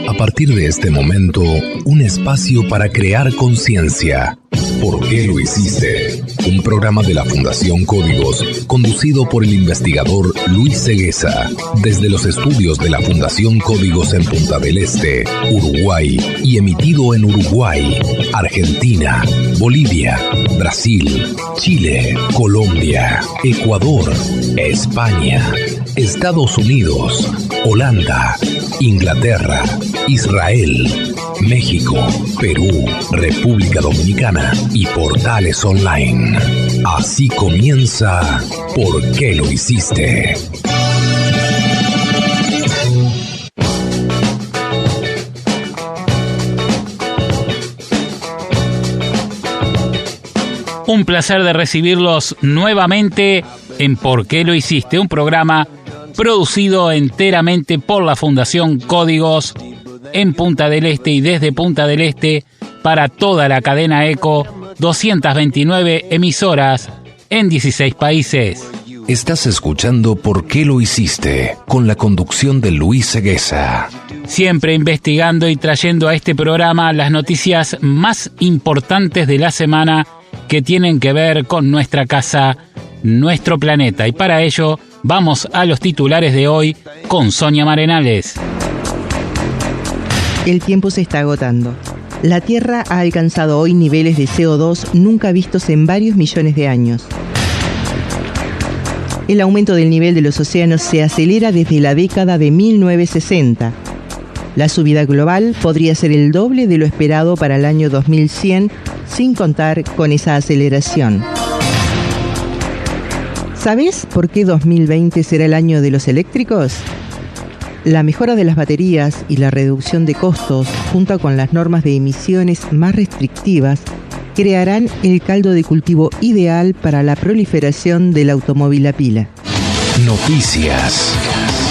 A partir de este momento, un espacio para crear conciencia. ¿Por qué lo hiciste? Un programa de la Fundación Códigos, conducido por el investigador Luis Cegueza, desde los estudios de la Fundación Códigos en Punta del Este, Uruguay, y emitido en Uruguay, Argentina, Bolivia, Brasil, Chile, Colombia, Ecuador, España, Estados Unidos, Holanda, Inglaterra, Israel, México, Perú, República Dominicana y portales online. Así comienza ¿Por qué lo hiciste? Un placer de recibirlos nuevamente en ¿Por qué lo hiciste? Un programa producido enteramente por la Fundación Códigos en Punta del Este y desde Punta del Este para toda la cadena ECO, 229 emisoras en 16 países. Estás escuchando ¿Por qué lo hiciste? Con la conducción de Luis Cegueza. Siempre investigando y trayendo a este programa las noticias más importantes de la semana que tienen que ver con nuestra casa, nuestro planeta. Y para ello vamos a los titulares de hoy con Sonia Marenales. El tiempo se está agotando. La Tierra ha alcanzado hoy niveles de CO2 nunca vistos en varios millones de años. El aumento del nivel de los océanos se acelera desde la década de 1960. La subida global podría ser el doble de lo esperado para el año 2100, sin contar con esa aceleración. ¿Sabes por qué 2020 será el año de los eléctricos? La mejora de las baterías y la reducción de costos, junto con las normas de emisiones más restrictivas, crearán el caldo de cultivo ideal para la proliferación del automóvil a pila. Noticias.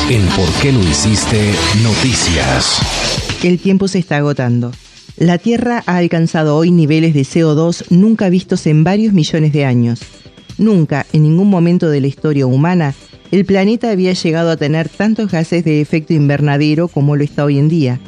En ¿Por qué lo hiciste? Noticias. El tiempo se está agotando. La Tierra ha alcanzado hoy niveles de CO2 nunca vistos en varios millones de años. Nunca, en ningún momento de la historia humana, el planeta había llegado a tener tantos gases de efecto invernadero como lo está hoy en día.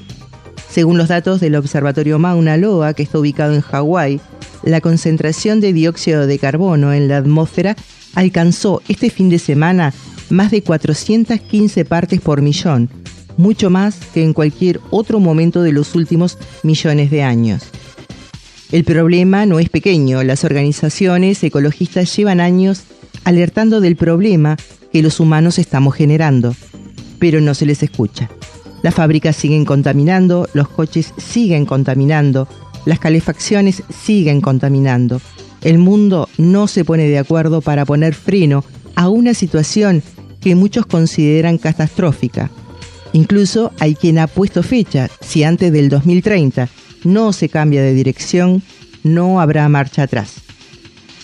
Según los datos del Observatorio Mauna Loa, que está ubicado en Hawái, la concentración de dióxido de carbono en la atmósfera alcanzó este fin de semana más de 415 partes por millón, mucho más que en cualquier otro momento de los últimos millones de años. El problema no es pequeño. Las organizaciones ecologistas llevan años alertando del problema que los humanos estamos generando, pero no se les escucha. Las fábricas siguen contaminando, los coches siguen contaminando, las calefacciones siguen contaminando. El mundo no se pone de acuerdo para poner freno a una situación que muchos consideran catastrófica. Incluso hay quien ha puesto fecha: si antes del 2030 no se cambia de dirección, no habrá marcha atrás.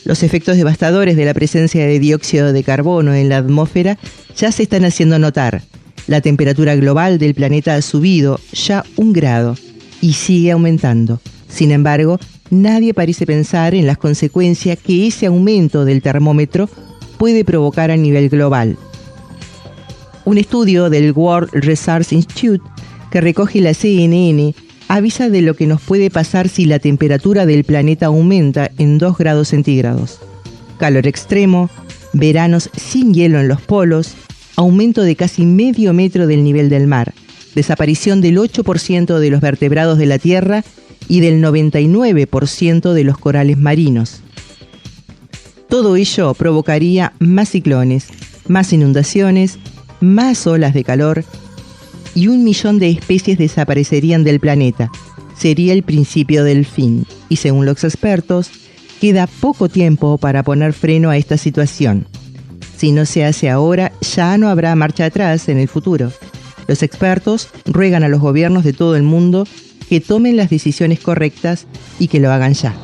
Los efectos devastadores de la presencia de dióxido de carbono en la atmósfera ya se están haciendo notar. La temperatura global del planeta ha subido ya 1 grado y sigue aumentando. Sin embargo, nadie parece pensar en las consecuencias que ese aumento del termómetro puede provocar a nivel global. Un estudio del World Resources Institute que recoge la CNN avisa de lo que nos puede pasar si la temperatura del planeta aumenta en 2 grados centígrados. Calor extremo, veranos sin hielo en los polos, aumento de casi medio metro del nivel del mar, desaparición del 8% de los vertebrados de la Tierra y del 99% de los corales marinos. Todo ello provocaría más ciclones, más inundaciones, más olas de calor, y 1 millón de especies desaparecerían del planeta. Sería el principio del fin, y según los expertos, queda poco tiempo para poner freno a esta situación. Si no se hace ahora, ya no habrá marcha atrás en el futuro. Los expertos ruegan a los gobiernos de todo el mundo que tomen las decisiones correctas y que lo hagan ya.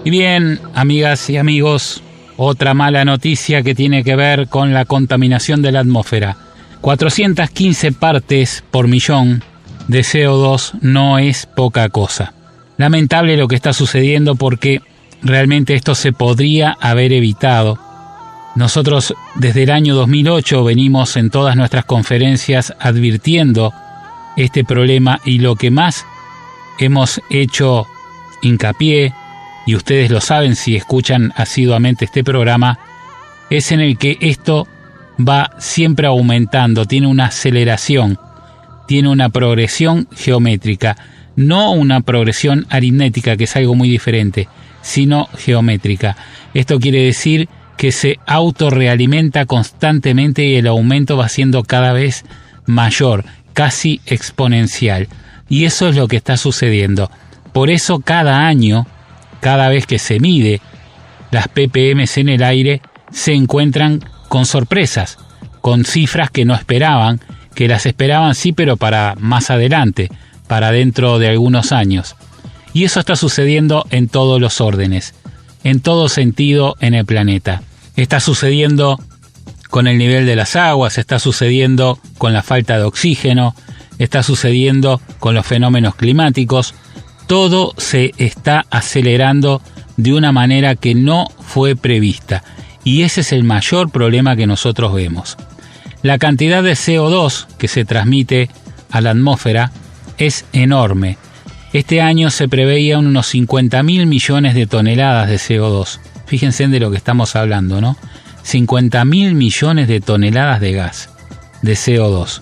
Y bien, amigas y amigos, otra mala noticia que tiene que ver con la contaminación de la atmósfera. 415 partes por millón de CO2 no es poca cosa. Lamentable lo que está sucediendo porque realmente esto se podría haber evitado. Nosotros desde el año 2008 venimos en todas nuestras conferencias advirtiendo este problema, y lo que más hemos hecho hincapié, y ustedes lo saben si escuchan asiduamente este programa, es en el que esto va siempre aumentando, tiene una aceleración, tiene una progresión geométrica, no una progresión aritmética, que es algo muy diferente, sino geométrica. Esto quiere decir que se autorrealimenta constantemente y el aumento va siendo cada vez mayor, casi exponencial. Y eso es lo que está sucediendo. Por eso cada año, cada vez que se mide las ppm en el aire, se encuentran con sorpresas, con cifras que no esperaban, que las esperaban sí, pero para más adelante, para dentro de algunos años. Y eso está sucediendo en todos los órdenes, en todo sentido en el planeta. Está sucediendo con el nivel de las aguas, está sucediendo con la falta de oxígeno, está sucediendo con los fenómenos climáticos. Todo se está acelerando de una manera que no fue prevista. Y ese es el mayor problema que nosotros vemos. La cantidad de CO2 que se transmite a la atmósfera es enorme. Este año se preveían unos 50.000 millones de toneladas de CO2. Fíjense de lo que estamos hablando, ¿no? 50.000 millones de toneladas de gas, de CO2.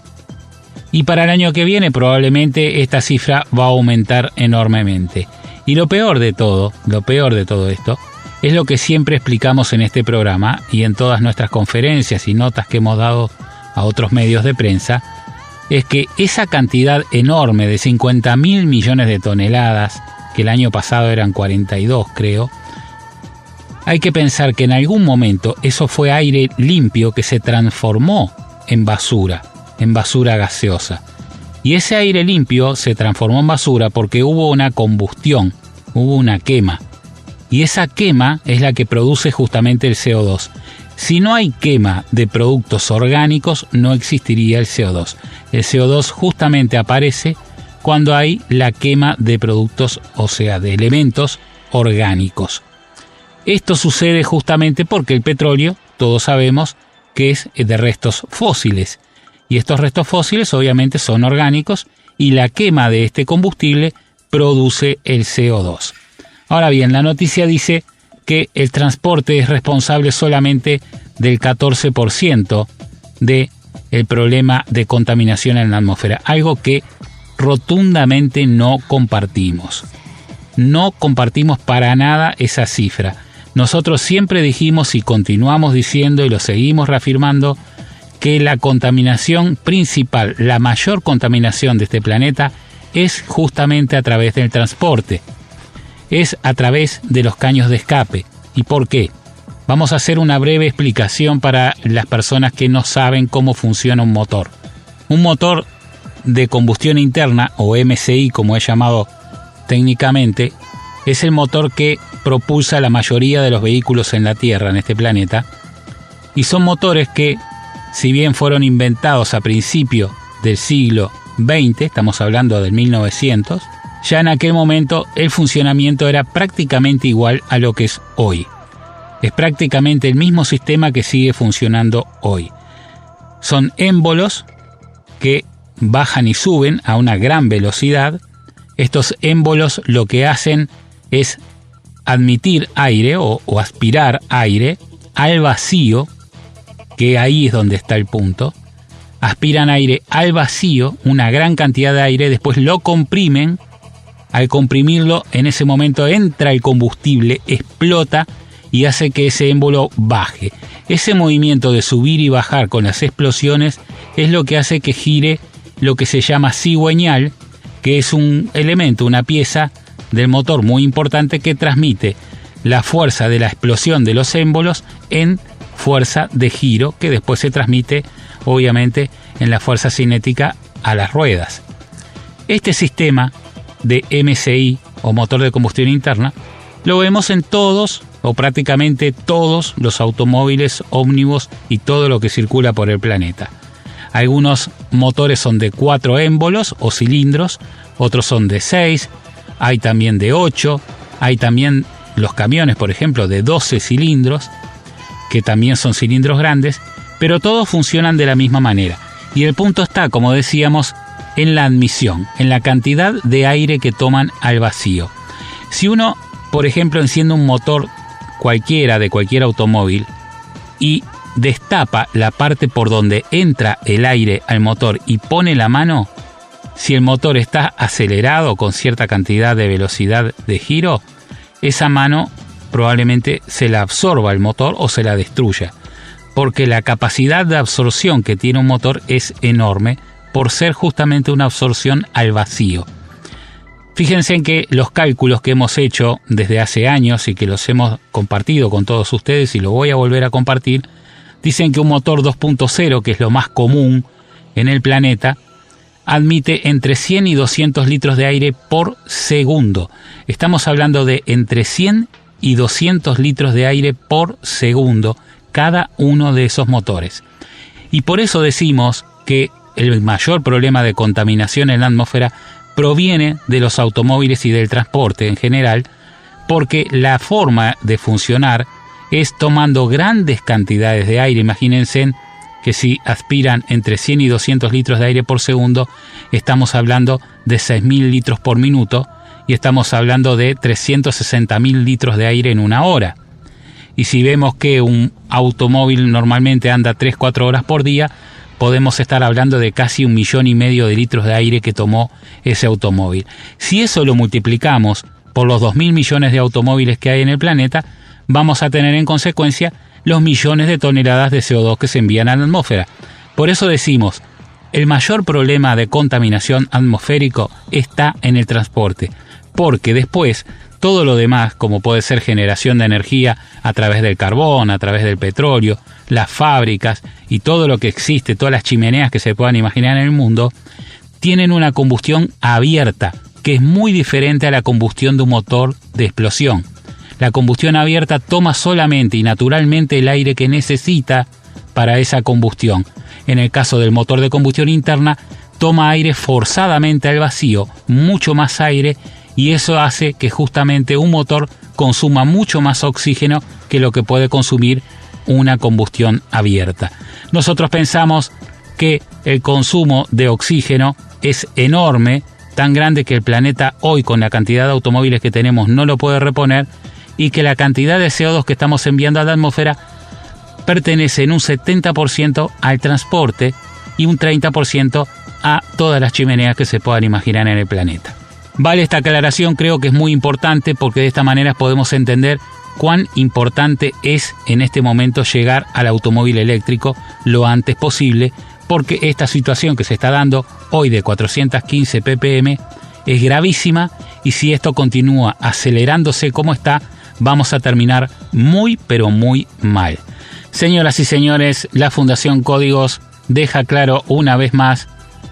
Y para el año que viene probablemente esta cifra va a aumentar enormemente. Y lo peor de todo esto, es lo que siempre explicamos en este programa y en todas nuestras conferencias y notas que hemos dado a otros medios de prensa, es que esa cantidad enorme de 50.000 millones de toneladas, que el año pasado eran 42 creo, hay que pensar que en algún momento eso fue aire limpio que se transformó en basura gaseosa. Y ese aire limpio se transformó en basura porque hubo una combustión, hubo una quema. Y esa quema es la que produce justamente el CO2. Si no hay quema de productos orgánicos, no existiría el CO2. El CO2 justamente aparece cuando hay la quema de productos, o sea, de elementos orgánicos. Esto sucede justamente porque el petróleo, todos sabemos que es de restos fósiles. Y estos restos fósiles obviamente son orgánicos y la quema de este combustible produce el CO2. Ahora bien, la noticia dice que el transporte es responsable solamente del 14% del problema de contaminación en la atmósfera, algo que rotundamente no compartimos. No compartimos para nada esa cifra. Nosotros siempre dijimos y continuamos diciendo y lo seguimos reafirmando que la contaminación principal, la mayor contaminación de este planeta es justamente a través del transporte. Es a través de los caños de escape. ¿Y por qué? Vamos a hacer una breve explicación para las personas que no saben cómo funciona un motor. Un motor de combustión interna, o MCI como es llamado técnicamente, es el motor que propulsa la mayoría de los vehículos en la Tierra, en este planeta. Y son motores que, si bien fueron inventados a principios del siglo XX, estamos hablando del 1900, ya en aquel momento el funcionamiento era prácticamente igual a lo que es hoy. Es prácticamente el mismo sistema que sigue funcionando hoy. Son émbolos que bajan y suben a una gran velocidad. Estos émbolos lo que hacen es admitir aire o aspirar aire al vacío, que ahí es donde está el punto. Aspiran aire al vacío, una gran cantidad de aire, después lo comprimen. Al comprimirlo, en ese momento entra el combustible, explota y hace que ese émbolo baje. Ese movimiento de subir y bajar con las explosiones es lo que hace que gire lo que se llama cigüeñal, que es un elemento, una pieza del motor muy importante que transmite la fuerza de la explosión de los émbolos en fuerza de giro, que después se transmite obviamente en la fuerza cinética a las ruedas. Este sistema de MCI o motor de combustión interna lo vemos en todos o prácticamente todos los automóviles, ómnibus y todo lo que circula por el planeta. Algunos motores son de 4 émbolos o cilindros, otros son de 6, hay también de 8, hay también los camiones, por ejemplo, de 12 cilindros, que también son cilindros grandes, pero todos funcionan de la misma manera. Y el punto está, como decíamos, en la admisión, en la cantidad de aire que toman al vacío. Si uno, por ejemplo, enciende un motor cualquiera de cualquier automóvil y destapa la parte por donde entra el aire al motor y pone la mano, si el motor está acelerado con cierta cantidad de velocidad de giro, esa mano probablemente se la absorba el motor o se la destruya, porque la capacidad de absorción que tiene un motor es enorme por ser justamente una absorción al vacío. Fíjense en que los cálculos que hemos hecho desde hace años y que los hemos compartido con todos ustedes y lo voy a volver a compartir, dicen que un motor 2.0, que es lo más común en el planeta, admite entre 100 y 200 litros de aire por segundo. Estamos hablando de entre 100 y 200 litros de aire por segundo cada uno de esos motores. Y por eso decimos que el mayor problema de contaminación en la atmósfera proviene de los automóviles y del transporte en general, porque la forma de funcionar es tomando grandes cantidades de aire. Imagínense que si aspiran entre 100 y 200 litros de aire por segundo, estamos hablando de 6.000 litros por minuto y estamos hablando de 360.000 litros de aire en una hora. Y si vemos que un automóvil normalmente anda 3-4 horas por día, podemos estar hablando de casi 1,5 millones de litros de aire que tomó ese automóvil. Si eso lo multiplicamos por los 2.000 millones de automóviles que hay en el planeta, vamos a tener en consecuencia los millones de toneladas de CO2 que se envían a la atmósfera. Por eso decimos, el mayor problema de contaminación atmosférico está en el transporte, porque después todo lo demás, como puede ser generación de energía a través del carbón, a través del petróleo, las fábricas y todo lo que existe, todas las chimeneas que se puedan imaginar en el mundo, tienen una combustión abierta, que es muy diferente a la combustión de un motor de explosión. La combustión abierta toma solamente y naturalmente el aire que necesita para esa combustión. En el caso del motor de combustión interna, toma aire forzadamente al vacío, mucho más aire, y eso hace que justamente un motor consuma mucho más oxígeno que lo que puede consumir una combustión abierta. Nosotros pensamos que el consumo de oxígeno es enorme, tan grande que el planeta hoy, con la cantidad de automóviles que tenemos, no lo puede reponer, y que la cantidad de CO2 que estamos enviando a la atmósfera pertenece en un 70% al transporte y un 30% a todas las chimeneas que se puedan imaginar en el planeta. Vale esta aclaración, creo que es muy importante, porque de esta manera podemos entender cuán importante es en este momento llegar al automóvil eléctrico lo antes posible, porque esta situación que se está dando hoy de 415 ppm es gravísima, y si esto continúa acelerándose como está, vamos a terminar muy pero muy mal. Señoras y señores, la Fundación Códigos deja claro una vez más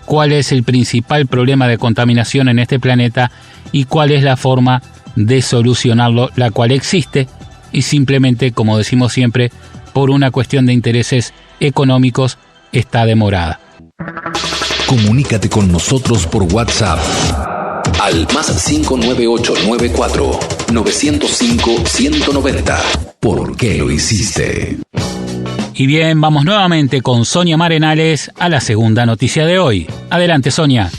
cuál es el principal problema de contaminación en este planeta y cuál es la forma de solucionarlo, la cual existe, y simplemente, como decimos siempre, por una cuestión de intereses económicos, está demorada. Comunícate con nosotros por WhatsApp al +59894 905 190. ¿Por qué lo hiciste? Y bien, vamos nuevamente con Sonia Marenales a la segunda noticia de hoy. Adelante, Sonia.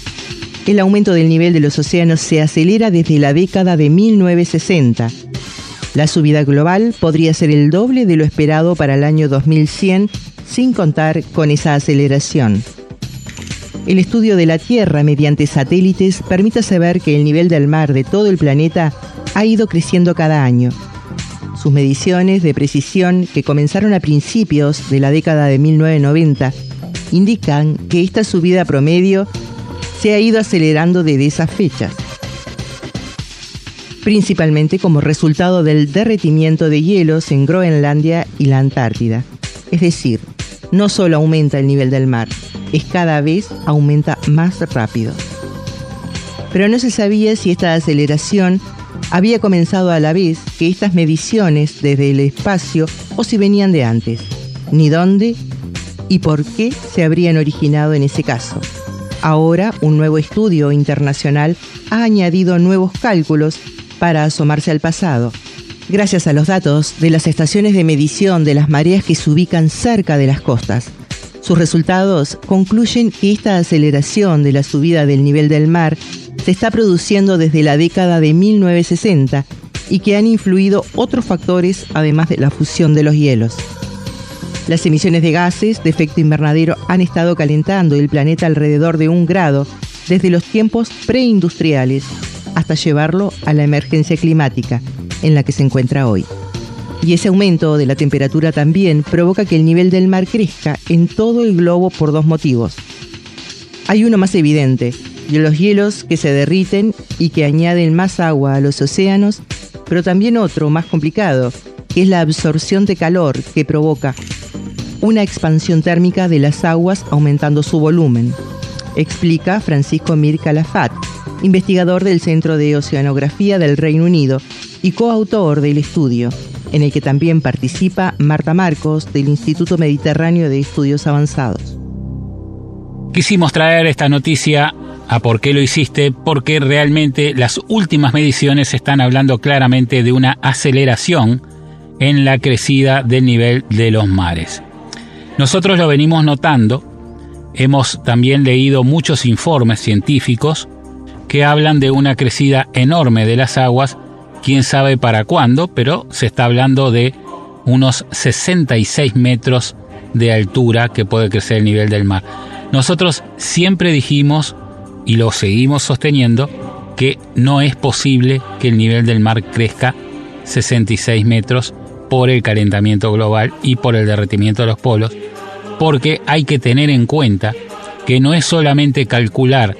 El aumento del nivel de los océanos se acelera desde la década de 1960. La subida global podría ser el doble de lo esperado para el año 2100, sin contar con esa aceleración. El estudio de la Tierra mediante satélites permite saber que el nivel del mar de todo el planeta ha ido creciendo cada año. Sus mediciones de precisión, que comenzaron a principios de la década de 1990, indican que esta subida promedio se ha ido acelerando desde esas fechas, principalmente como resultado del derretimiento de hielos en Groenlandia y la Antártida. Es decir, no solo aumenta el nivel del mar, es cada vez aumenta más rápido. Pero no se sabía si esta aceleración había comenzado a la vez que estas mediciones desde el espacio o si venían de antes, ni dónde y por qué se habrían originado en ese caso. Ahora, un nuevo estudio internacional ha añadido nuevos cálculos para asomarse al pasado. Gracias a los datos de las estaciones de medición de las mareas que se ubican cerca de las costas, Sus resultados concluyen que esta aceleración de la subida del nivel del mar se está produciendo desde la década de 1960 y que han influido otros factores además de la fusión de los hielos. Las emisiones de gases de efecto invernadero han estado calentando el planeta alrededor de 1 grado desde los tiempos preindustriales hasta llevarlo a la emergencia climática en la que se encuentra hoy. Y ese aumento de la temperatura también provoca que el nivel del mar crezca en todo el globo por 2 motivos. Hay uno más evidente, los hielos que se derriten y que añaden más agua a los océanos, pero también otro más complicado, que es la absorción de calor que provoca una expansión térmica de las aguas aumentando su volumen, explica Francisco Mir Calafat, investigador del Centro de Oceanografía del Reino Unido y coautor del estudio, en el que también participa Marta Marcos del Instituto Mediterráneo de Estudios Avanzados. Quisimos traer esta noticia a ¿Por qué lo hiciste? Porque realmente las últimas mediciones están hablando claramente de una aceleración en la crecida del nivel de los mares. Nosotros lo venimos notando, hemos también leído muchos informes científicos que hablan de una crecida enorme de las aguas, quién sabe para cuándo, pero se está hablando de unos 66 metros de altura que puede crecer el nivel del mar. Nosotros siempre dijimos, y lo seguimos sosteniendo, que no es posible que el nivel del mar crezca 66 metros por el calentamiento global y por el derretimiento de los polos, porque hay que tener en cuenta que no es solamente calcular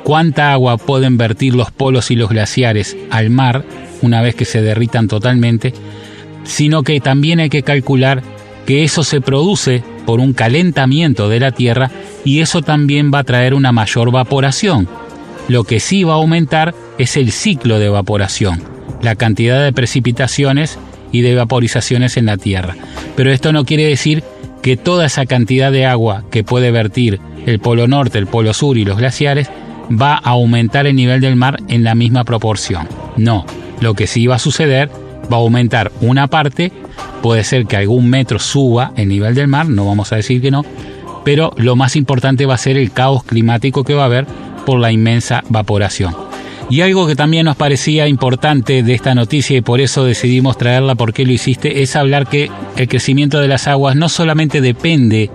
cuánta agua pueden vertir los polos y los glaciares al mar una vez que se derritan totalmente, sino que también hay que calcular que eso se produce por un calentamiento de la Tierra y eso también va a traer una mayor evaporación. Lo que sí va a aumentar es el ciclo de evaporación, la cantidad de precipitaciones y de vaporizaciones en la Tierra. Pero esto no quiere decir que toda esa cantidad de agua que puede vertir el Polo Norte, el Polo Sur y los glaciares va a aumentar el nivel del mar en la misma proporción. No, lo que sí va a suceder, va a aumentar una parte, puede ser que algún metro suba el nivel del mar, no vamos a decir que no, pero lo más importante va a ser el caos climático que va a haber por la inmensa evaporación. Y algo que también nos parecía importante de esta noticia y por eso decidimos traerla, ¿Por qué lo hiciste?, es hablar que el crecimiento de las aguas no solamente depende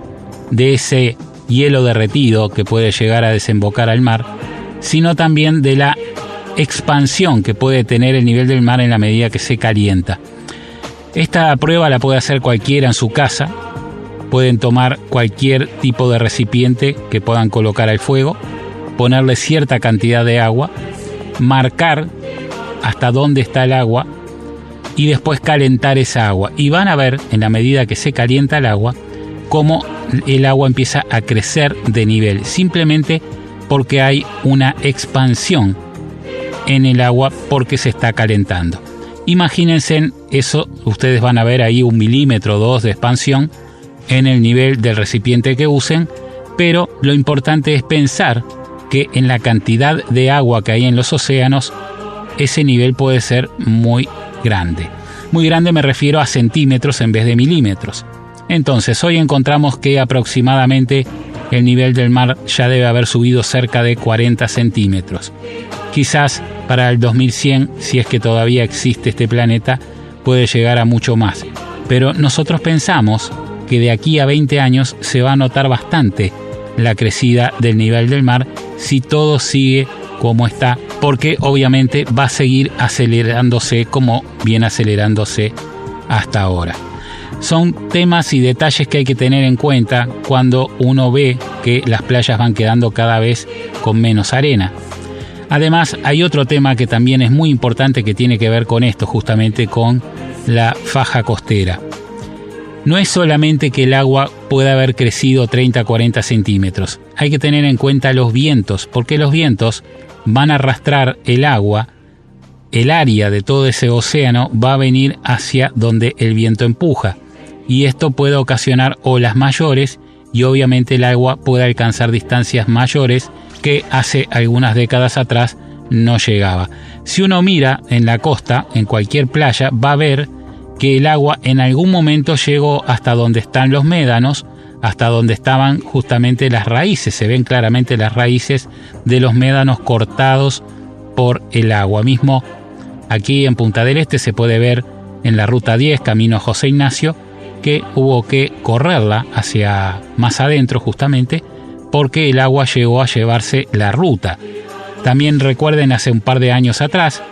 de ese hielo derretido que puede llegar a desembocar al mar, sino también de la expansión que puede tener el nivel del mar en la medida que se calienta. Esta prueba la puede hacer cualquiera en su casa. Pueden tomar cualquier tipo de recipiente que puedan colocar al fuego, ponerle cierta cantidad de agua, marcar hasta dónde está el agua y después calentar esa agua. Y van a ver, en la medida que se calienta el agua, cómo el agua empieza a crecer de nivel, simplemente porque hay una expansión en el agua porque se está calentando. Imagínense eso, ustedes van a ver ahí 1 milímetro o 2 de expansión en el nivel del recipiente que usen, pero lo importante es pensar que en la cantidad de agua que hay en los océanos, ese nivel puede ser muy grande. Muy grande me refiero a centímetros en vez de milímetros. Entonces, hoy encontramos que aproximadamente el nivel del mar ya debe haber subido cerca de 40 centímetros. Quizás para el 2100, si es que todavía existe este planeta, puede llegar a mucho más. Pero nosotros pensamos que de aquí a 20 años se va a notar bastante la crecida del nivel del mar si todo sigue como está, porque obviamente va a seguir acelerándose como viene acelerándose hasta ahora. Son temas y detalles que hay que tener en cuenta cuando uno ve que las playas van quedando cada vez con menos arena. Además, hay otro tema que también es muy importante que tiene que ver con esto, justamente con la faja costera. No es solamente que el agua pueda haber crecido 30-40 centímetros. Hay que tener en cuenta los vientos, porque los vientos van a arrastrar el agua. El área de todo ese océano va a venir hacia donde el viento empuja. Y esto puede ocasionar olas mayores y obviamente el agua puede alcanzar distancias mayores que hace algunas décadas atrás no llegaba. Si uno mira en la costa, en cualquier playa, va a ver que el agua en algún momento llegó hasta donde están los médanos, hasta donde estaban justamente las raíces. Se ven claramente las raíces de los médanos cortados por el agua. Mismo aquí en Punta del Este se puede ver en la ruta 10, camino José Ignacio, que hubo que correrla hacia más adentro justamente porque el agua llegó a llevarse la ruta. También recuerden hace un par de años atrás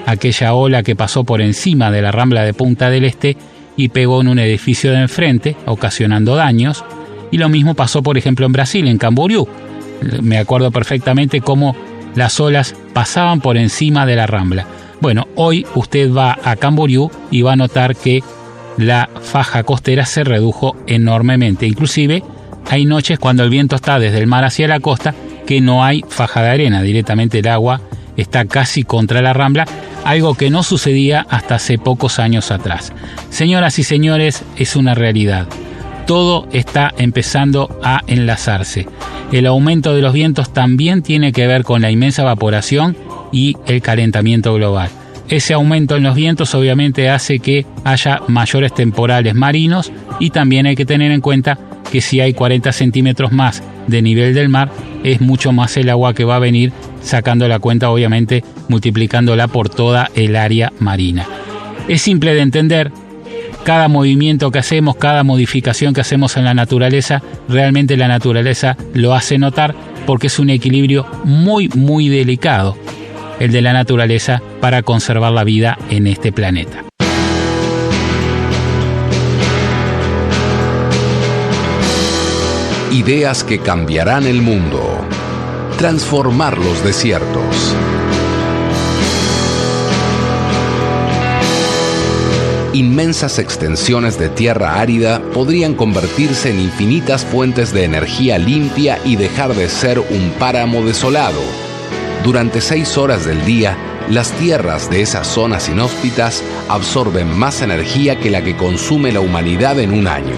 aquella ola que pasó por encima de la rambla de Punta del Este y pegó en un edificio de enfrente, ocasionando daños. Y lo mismo pasó, por ejemplo, en Brasil, en Camboriú. Me acuerdo perfectamente cómo las olas pasaban por encima de la rambla. Bueno, hoy usted va a Camboriú y va a notar que la faja costera se redujo enormemente. Inclusive hay noches cuando el viento está desde el mar hacia la costa que no hay faja de arena, directamente el agua está casi contra la rambla, algo que no sucedía hasta hace pocos años atrás. Señoras y señores, es una realidad. Todo está empezando a enlazarse. El aumento de los vientos también tiene que ver con la inmensa evaporación y el calentamiento global. Ese aumento en los vientos obviamente hace que haya mayores temporales marinos y también hay que tener en cuenta que si hay 40 centímetros más de nivel del mar, es mucho más el agua que va a venir, sacando la cuenta obviamente multiplicándola por toda el área marina. Es simple de entender. Cada movimiento que hacemos, cada modificación que hacemos en la naturaleza, realmente la naturaleza lo hace notar porque es un equilibrio muy, muy delicado el de la naturaleza para conservar la vida en este planeta. Ideas que cambiarán el mundo. Transformar los desiertos. Inmensas extensiones de tierra árida podrían convertirse en infinitas fuentes de energía limpia y dejar de ser un páramo desolado. Durante 6 horas del día, las tierras de esas zonas inhóspitas absorben más energía que la que consume la humanidad en un año.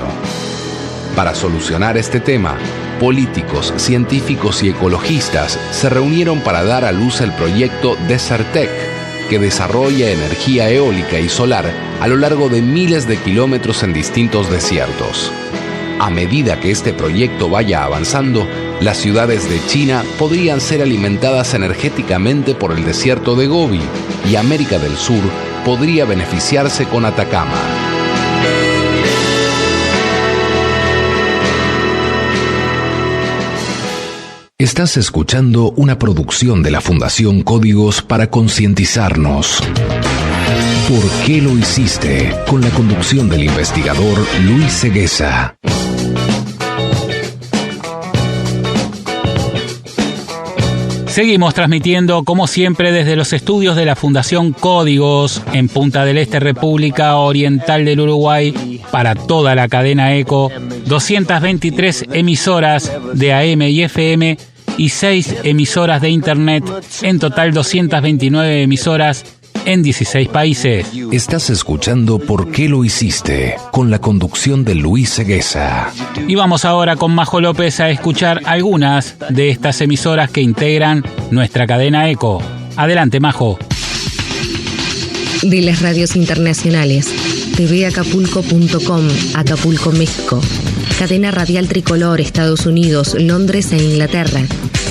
Para solucionar este tema, políticos, científicos y ecologistas se reunieron para dar a luz el proyecto Desertec, que desarrolla energía eólica y solar a lo largo de miles de kilómetros en distintos desiertos. A medida que este proyecto vaya avanzando, las ciudades de China podrían ser alimentadas energéticamente por el desierto de Gobi y América del Sur podría beneficiarse con Atacama. Estás escuchando una producción de la Fundación Códigos para concientizarnos. ¿Por qué lo hiciste? Con la conducción del investigador Luis Ceguesa. Seguimos transmitiendo, como siempre, desde los estudios de la Fundación Códigos en Punta del Este, República Oriental del Uruguay, para toda la cadena ECO, 223 emisoras de AM y FM y 6 emisoras de Internet, en total 229 emisoras en 16 países. Estás escuchando ¿Por qué lo hiciste? Con la conducción de Luis Ceguesa. Y vamos ahora con Majo López a escuchar algunas de estas emisoras que integran nuestra cadena ECO. Adelante, Majo. De las radios internacionales: tvacapulco.com, Acapulco, México; Cadena Radial Tricolor, Estados Unidos, Londres e Inglaterra;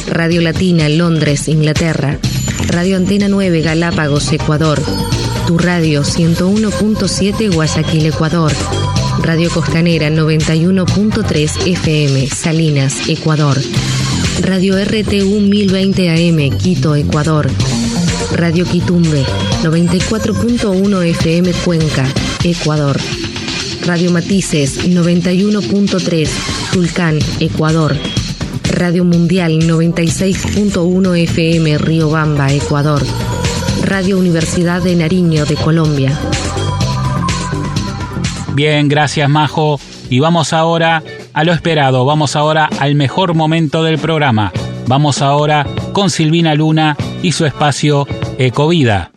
Radio Latina, Londres, Inglaterra; Radio Antena 9, Galápagos, Ecuador; Tu Radio 101.7, Guayaquil, Ecuador; Radio Costanera 91.3 FM, Salinas, Ecuador; Radio RTU 1020 AM, Quito, Ecuador; Radio Quitumbe 94.1 FM, Cuenca, Ecuador; Radio Matices 91.3, Tulcán, Ecuador; Radio Mundial 96.1 FM, Riobamba, Ecuador; Radio Universidad de Nariño, de Colombia. Bien, gracias, Majo. Y vamos ahora a lo esperado, vamos ahora al mejor momento del programa. Vamos ahora con Silvina Luna y su espacio Ecovida.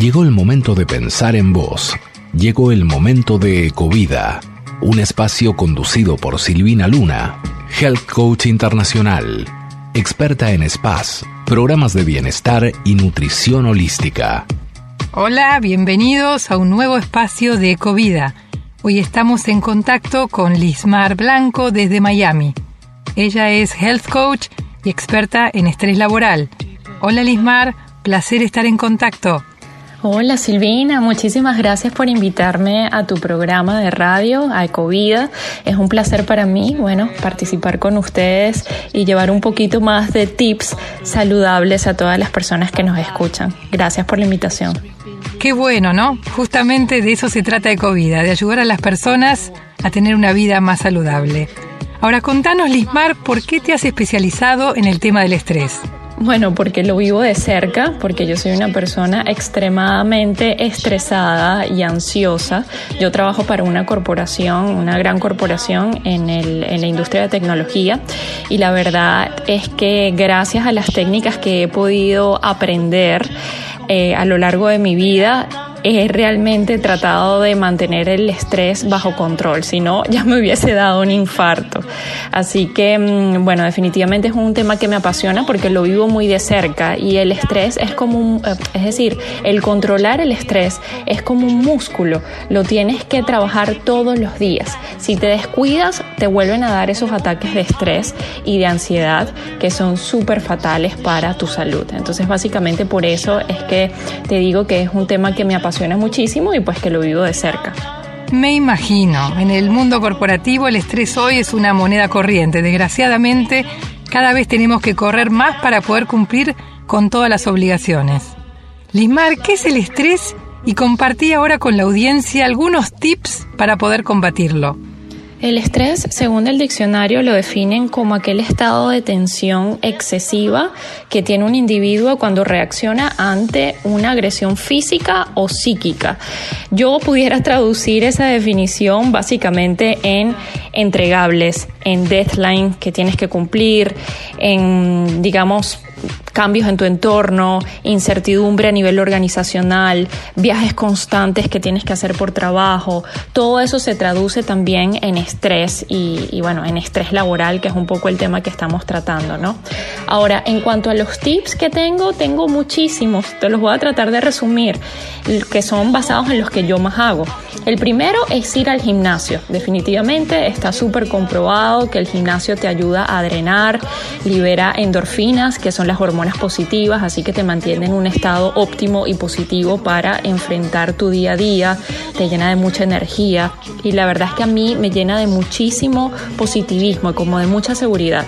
Llegó el momento de pensar en vos. Llegó el momento de Ecovida, un espacio conducido por Silvina Luna, Health Coach Internacional, experta en spas, programas de bienestar y nutrición holística. Hola, bienvenidos a un nuevo espacio de Ecovida. Hoy estamos en contacto con Lismar Blanco desde Miami. Ella es Health Coach y experta en estrés laboral. Hola Lismar, placer estar en contacto. Hola Silvina, muchísimas gracias por invitarme a tu programa de radio, a Ecovida. Es un placer para mí, participar con ustedes y llevar un poquito más de tips saludables a todas las personas que nos escuchan. Gracias por la invitación. Qué bueno, ¿no? Justamente de eso se trata Ecovida, de ayudar a las personas a tener una vida más saludable. Ahora contanos, Lismar, ¿por qué te has especializado en el tema del estrés? Bueno, porque lo vivo de cerca, porque yo soy una persona extremadamente estresada y ansiosa. Yo trabajo para una corporación, una gran corporación en la industria de tecnología, y la verdad es que gracias a las técnicas que he podido aprender a lo largo de mi vida, he realmente tratado de mantener el estrés bajo control, si no ya me hubiese dado un infarto. Así que, definitivamente es un tema que me apasiona porque lo vivo muy de cerca, y el estrés es como el controlar el estrés es como un músculo, lo tienes que trabajar todos los días. Si te descuidas, te vuelven a dar esos ataques de estrés y de ansiedad que son súper fatales para tu salud. Entonces, básicamente por eso es que te digo que es un tema que me apasiona muchísimo y pues que lo vivo de cerca. Me imagino, en el mundo corporativo el estrés hoy es una moneda corriente. Desgraciadamente, cada vez tenemos que correr más para poder cumplir con todas las obligaciones. Lismar, ¿qué es el estrés? Y compartí ahora con la audiencia algunos tips para poder combatirlo. El estrés, según el diccionario, lo definen como aquel estado de tensión excesiva que tiene un individuo cuando reacciona ante una agresión física o psíquica. Yo pudiera traducir esa definición básicamente en entregables, en deadline que tienes que cumplir, en, cambios en tu entorno, incertidumbre a nivel organizacional, viajes constantes que tienes que hacer por trabajo. Todo eso se traduce también en estrés y en estrés laboral, que es un poco el tema que estamos tratando, ¿no? Ahora, en cuanto a los tips que tengo muchísimos. Te los voy a tratar de resumir, que son basados en los que yo más hago. El primero es ir al gimnasio. Definitivamente está súper comprobado que el gimnasio te ayuda a drenar, libera endorfinas, que son las hormonas positivas, así que te mantiene en un estado óptimo y positivo para enfrentar tu día a día, te llena de mucha energía, y la verdad es que a mí me llena de muchísimo positivismo y como de mucha seguridad.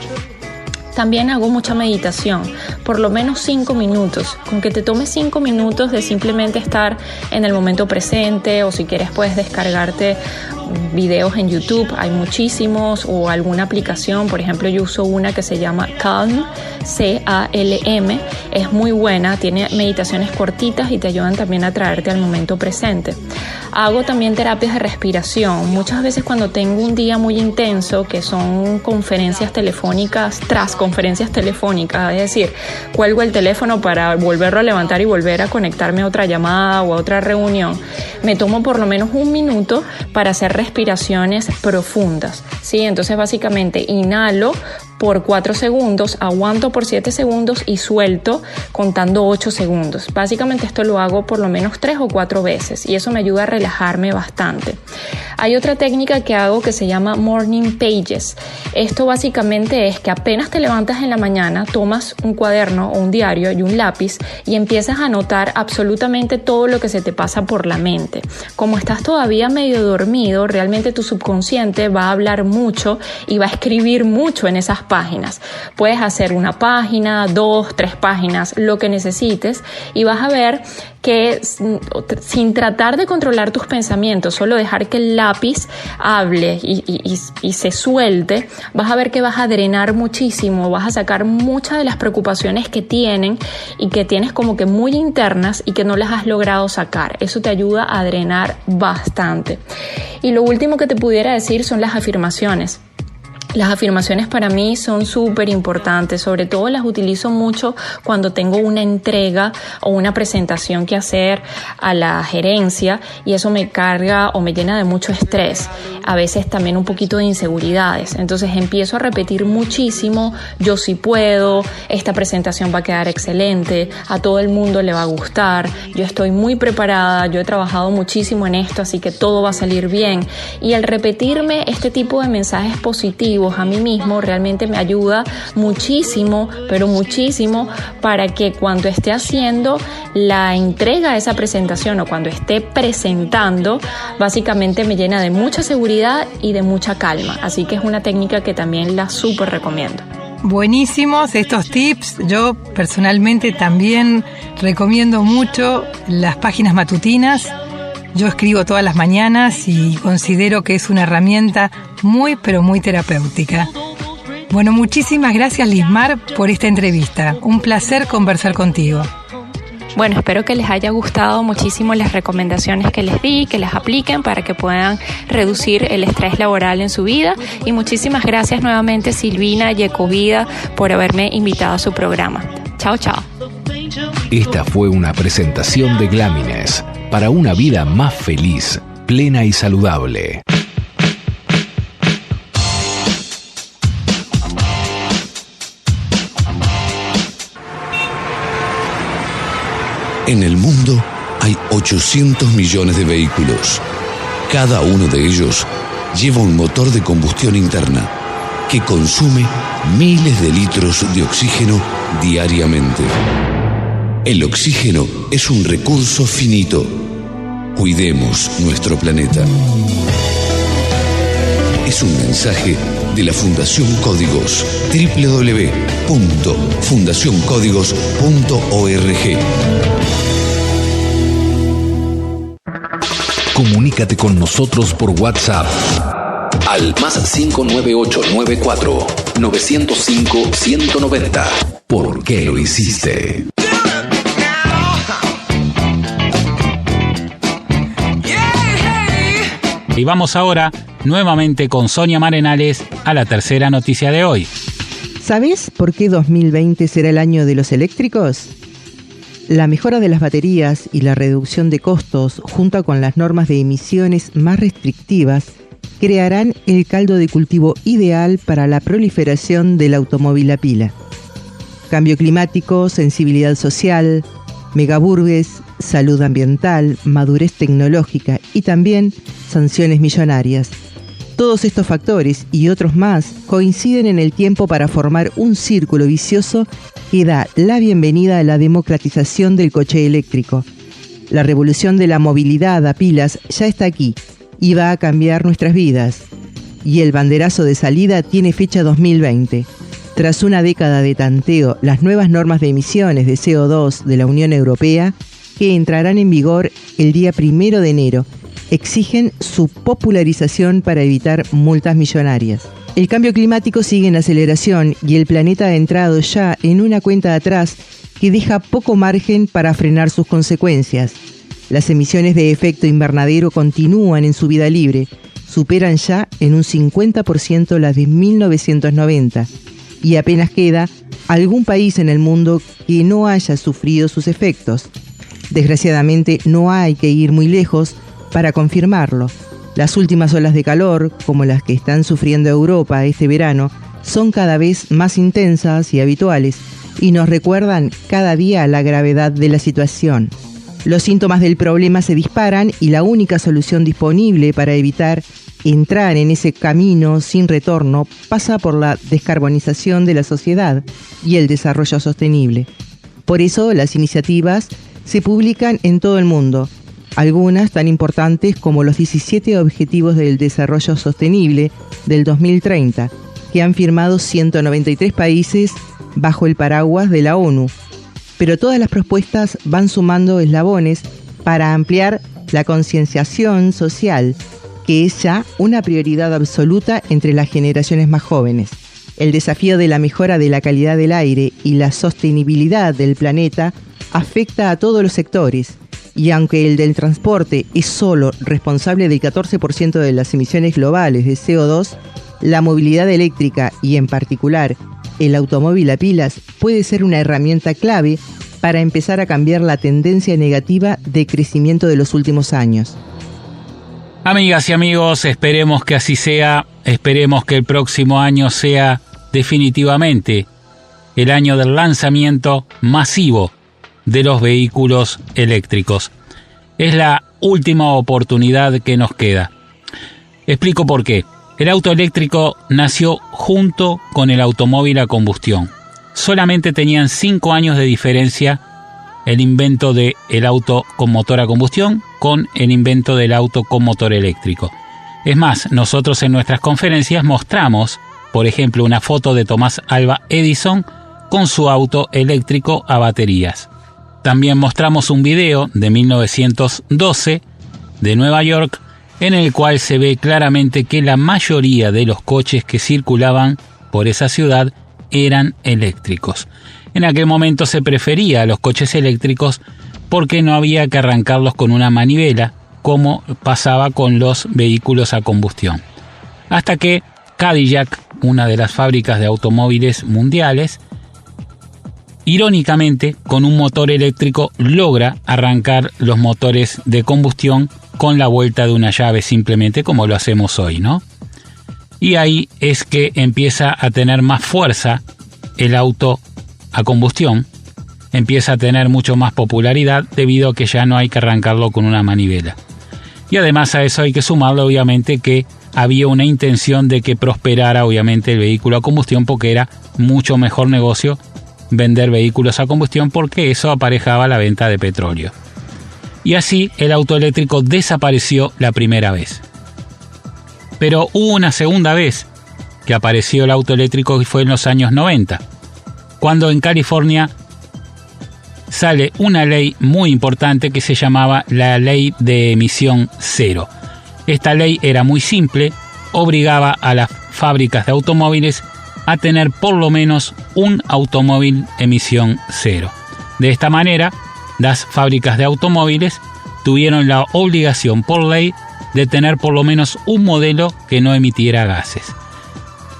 También hago mucha meditación, por lo menos 5 minutos. Con que te tomes 5 minutos de simplemente estar en el momento presente, o si quieres puedes descargarte videos en YouTube, hay muchísimos, o alguna aplicación. Por ejemplo, yo uso una que se llama Calm, C-A-L-M, es muy buena, tiene meditaciones cortitas y te ayudan también a traerte al momento presente. Hago también terapias de respiración. Muchas veces cuando tengo un día muy intenso, que son conferencias telefónicas tras conferencias telefónicas, es decir, cuelgo el teléfono para volverlo a levantar y volver a conectarme a otra llamada o a otra reunión, me tomo por lo menos 1 minuto para hacer respiraciones profundas, ¿sí? Entonces básicamente inhalo por 4 segundos, aguanto por 7 segundos y suelto contando 8 segundos. Básicamente esto lo hago por lo menos 3 o 4 veces y eso me ayuda a relajarme bastante. Hay otra técnica que hago que se llama Morning Pages. Esto básicamente es que apenas te levantas en la mañana, tomas un cuaderno o un diario y un lápiz y empiezas a anotar absolutamente todo lo que se te pasa por la mente. Como estás todavía medio dormido, realmente tu subconsciente va a hablar mucho y va a escribir mucho en esas páginas. Puedes hacer 1 página, 2, 3 páginas, lo que necesites, y vas a ver que sin tratar de controlar tus pensamientos, solo dejar que el lápiz hable y se suelte, vas a ver que vas a drenar muchísimo, vas a sacar muchas de las preocupaciones que tienen y que tienes como que muy internas y que no las has logrado sacar. Eso te ayuda a drenar bastante. Y lo último que te pudiera decir son las afirmaciones. Las afirmaciones para mí son súper importantes, sobre todo las utilizo mucho cuando tengo una entrega o una presentación que hacer a la gerencia y eso me carga o me llena de mucho estrés, a veces también un poquito de inseguridades. Entonces empiezo a repetir muchísimo: yo sí puedo, esta presentación va a quedar excelente, a todo el mundo le va a gustar, yo estoy muy preparada, yo he trabajado muchísimo en esto, así que todo va a salir bien. Y al repetirme este tipo de mensajes positivos a mí mismo realmente me ayuda muchísimo, pero muchísimo, para que cuando esté haciendo la entrega de esa presentación o cuando esté presentando, básicamente me llena de mucha seguridad y de mucha calma. Así que es una técnica que también la súper recomiendo. Buenísimos estos tips. Yo personalmente también recomiendo mucho las páginas matutinas. Yo escribo todas las mañanas y considero que es una herramienta muy, pero muy terapéutica. Bueno, muchísimas gracias, Lismar, por esta entrevista. Un placer conversar contigo. Bueno, espero que les haya gustado muchísimo las recomendaciones que les di, que las apliquen para que puedan reducir el estrés laboral en su vida. Y muchísimas gracias nuevamente, Silvina y Ecovida, por haberme invitado a su programa. Chao, chao. Esta fue una presentación de Glámines para una vida más feliz, plena y saludable. En el mundo hay 800 millones de vehículos. Cada uno de ellos lleva un motor de combustión interna que consume miles de litros de oxígeno diariamente. El oxígeno es un recurso finito. Cuidemos nuestro planeta. Es un mensaje de la Fundación Códigos. www.fundacioncódigos.org. Comunícate con nosotros por WhatsApp al +59894 905 190. ¿Por qué lo hiciste? Y vamos ahora nuevamente con Sonia Marenales a la tercera noticia de hoy. ¿Sabés por qué 2020 será el año de los eléctricos? La mejora de las baterías y la reducción de costos, junto con las normas de emisiones más restrictivas, crearán el caldo de cultivo ideal para la proliferación del automóvil a pila. Cambio climático, sensibilidad social, megaburgues, salud ambiental, madurez tecnológica y también sanciones millonarias. Todos estos factores y otros más coinciden en el tiempo para formar un círculo vicioso que da la bienvenida a la democratización del coche eléctrico. La revolución de la movilidad a pilas ya está aquí y va a cambiar nuestras vidas. Y el banderazo de salida tiene fecha 2020. Tras una década de tanteo, las nuevas normas de emisiones de CO2 de la Unión Europea, que entrarán en vigor el día 1 de enero, exigen su popularización para evitar multas millonarias. El cambio climático sigue en aceleración y el planeta ha entrado ya en una cuenta atrás que deja poco margen para frenar sus consecuencias. Las emisiones de efecto invernadero continúan en su vida libre, superan ya en un 50% las de 1990 y apenas queda algún país en el mundo que no haya sufrido sus efectos. Desgraciadamente no hay que ir muy lejos para confirmarlo. Las últimas olas de calor, como las que están sufriendo Europa este verano, son cada vez más intensas y habituales y nos recuerdan cada día la gravedad de la situación. Los síntomas del problema se disparan y la única solución disponible para evitar entrar en ese camino sin retorno pasa por la descarbonización de la sociedad y el desarrollo sostenible. Por eso las iniciativas se publican en todo el mundo, algunas tan importantes como los 17 Objetivos del Desarrollo Sostenible del 2030, que han firmado 193 países bajo el paraguas de la ONU. Pero todas las propuestas van sumando eslabones para ampliar la concienciación social, que es ya una prioridad absoluta entre las generaciones más jóvenes. El desafío de la mejora de la calidad del aire y la sostenibilidad del planeta afecta a todos los sectores, y aunque el del transporte es solo responsable del 14% de las emisiones globales de CO2, La movilidad eléctrica y, en particular, el automóvil a pilas puede ser una herramienta clave para empezar a cambiar la tendencia negativa de crecimiento de los últimos años. Amigas y amigos, esperemos que así sea, esperemos que el próximo año sea definitivamente el año del lanzamiento masivo de los vehículos eléctricos. Es la última oportunidad que nos queda. Explico por qué. El auto eléctrico nació junto con el automóvil a combustión. Solamente tenían 5 años de diferencia el invento del auto con motor a combustión con el invento del auto con motor eléctrico. Es más, nosotros en nuestras conferencias mostramos, por ejemplo, una foto de Thomas Alva Edison con su auto eléctrico a baterías. También mostramos un video de 1912 de Nueva York en el cual se ve claramente que la mayoría de los coches que circulaban por esa ciudad eran eléctricos. En aquel momento se prefería a los coches eléctricos porque no había que arrancarlos con una manivela como pasaba con los vehículos a combustión. Hasta que Cadillac, una de las fábricas de automóviles mundiales, irónicamente, con un motor eléctrico logra arrancar los motores de combustión con la vuelta de una llave, simplemente como lo hacemos hoy, ¿no? Y ahí es que empieza a tener más fuerza el auto a combustión, empieza a tener mucho más popularidad debido a que ya no hay que arrancarlo con una manivela. Y además a eso hay que sumarle obviamente que había una intención de que prosperara obviamente el vehículo a combustión, porque era mucho mejor negocio vender vehículos a combustión porque eso aparejaba la venta de petróleo. Y así el auto eléctrico desapareció la primera vez. Pero hubo una segunda vez que apareció el auto eléctrico y fue en los años 90, cuando en California sale una ley muy importante que se llamaba la Ley de Emisión Cero. Esta ley era muy simple, obligaba a las fábricas de automóviles a tener por lo menos un automóvil emisión cero. De esta manera, las fábricas de automóviles tuvieron la obligación por ley de tener por lo menos un modelo que no emitiera gases.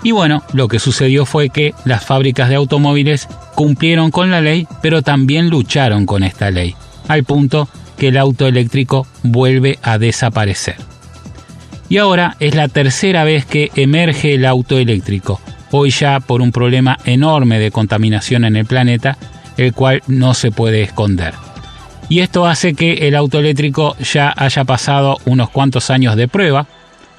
Y bueno, lo que sucedió fue que las fábricas de automóviles cumplieron con la ley, pero también lucharon con esta ley, al punto que el auto eléctrico vuelve a desaparecer. Y ahora es la tercera vez que emerge el auto eléctrico, hoy ya por un problema enorme de contaminación en el planeta, el cual no se puede esconder. Y esto hace que el auto eléctrico ya haya pasado unos cuantos años de prueba,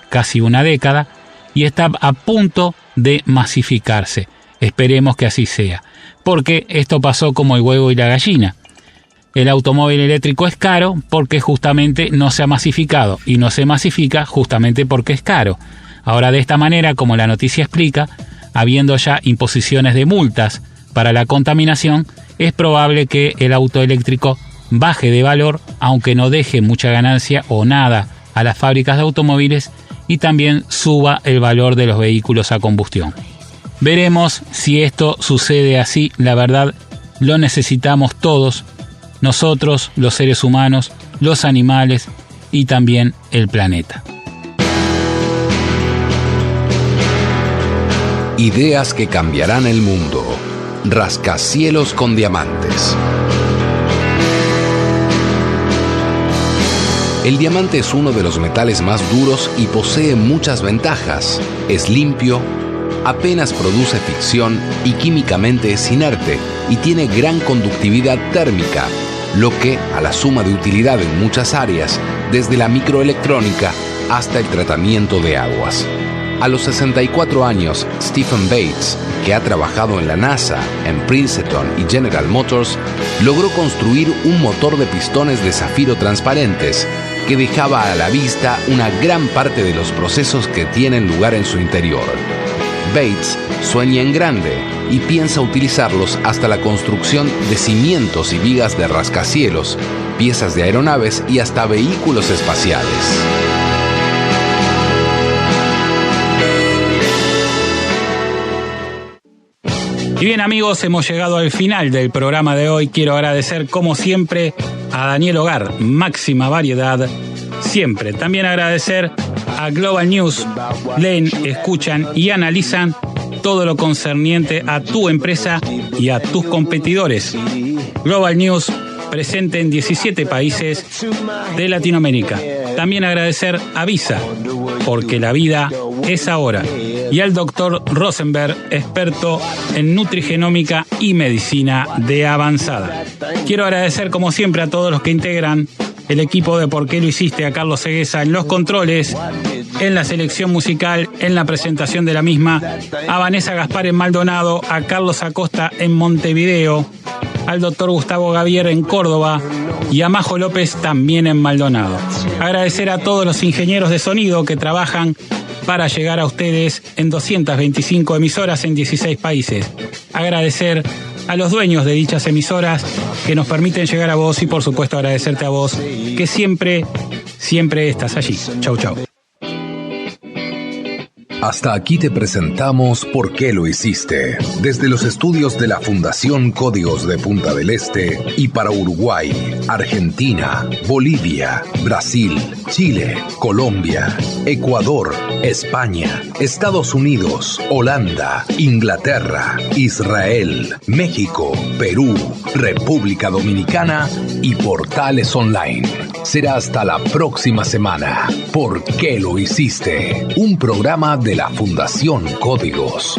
casi una década, y está a punto de masificarse. Esperemos que así sea, porque esto pasó como el huevo y la gallina. El automóvil eléctrico es caro porque justamente no se ha masificado, y no se masifica justamente porque es caro. Ahora, de esta manera, como la noticia explica, habiendo ya imposiciones de multas para la contaminación, es probable que el auto eléctrico baje de valor, aunque no deje mucha ganancia o nada a las fábricas de automóviles, y también suba el valor de los vehículos a combustión. Veremos si esto sucede así. La verdad, lo necesitamos todos, nosotros, los seres humanos, los animales y también el planeta. Ideas que cambiarán el mundo. Rascacielos con diamantes. El diamante es uno de los metales más duros y posee muchas ventajas. Es limpio, apenas produce fricción y químicamente es inerte, y tiene gran conductividad térmica, lo que, a la suma de utilidad en muchas áreas, desde la microelectrónica hasta el tratamiento de aguas. A los 64 años, Stephen Bates, que ha trabajado en la NASA, en Princeton y General Motors, logró construir un motor de pistones de zafiro transparentes que dejaba a la vista una gran parte de los procesos que tienen lugar en su interior. Bates sueña en grande y piensa utilizarlos hasta la construcción de cimientos y vigas de rascacielos, piezas de aeronaves y hasta vehículos espaciales. Y bien, amigos, hemos llegado al final del programa de hoy. Quiero agradecer, como siempre, a Daniel Hogar, máxima variedad, siempre. También agradecer a Global News, leen, escuchan y analizan todo lo concerniente a tu empresa y a tus competidores. Global News, presente en 17 países de Latinoamérica. También agradecer a Visa, porque la vida es ahora. Y al Dr. Rosenberg, experto en nutrigenómica y medicina de avanzada. Quiero agradecer como siempre a todos los que integran el equipo de ¿Por qué lo hiciste? A Carlos Ceguesa en los controles, en la selección musical, en la presentación de la misma, a Vanessa Gaspar en Maldonado, a Carlos Acosta en Montevideo, al doctor Gustavo Gavier en Córdoba y a Majo López también en Maldonado. Agradecer a todos los ingenieros de sonido que trabajan para llegar a ustedes en 225 emisoras en 16 países. Agradecer a los dueños de dichas emisoras que nos permiten llegar a vos y por supuesto agradecerte a vos que siempre estás allí. Chau, chau. Hasta aquí te presentamos ¿Por qué lo hiciste? Desde los estudios de la Fundación Códigos de Punta del Este y para Uruguay, Argentina, Bolivia, Brasil, Chile, Colombia, Ecuador, España, Estados Unidos, Holanda, Inglaterra, Israel, México, Perú, República Dominicana y Portales Online. Será hasta la próxima semana. ¿Por qué lo hiciste? Un programa de la Fundación Códigos.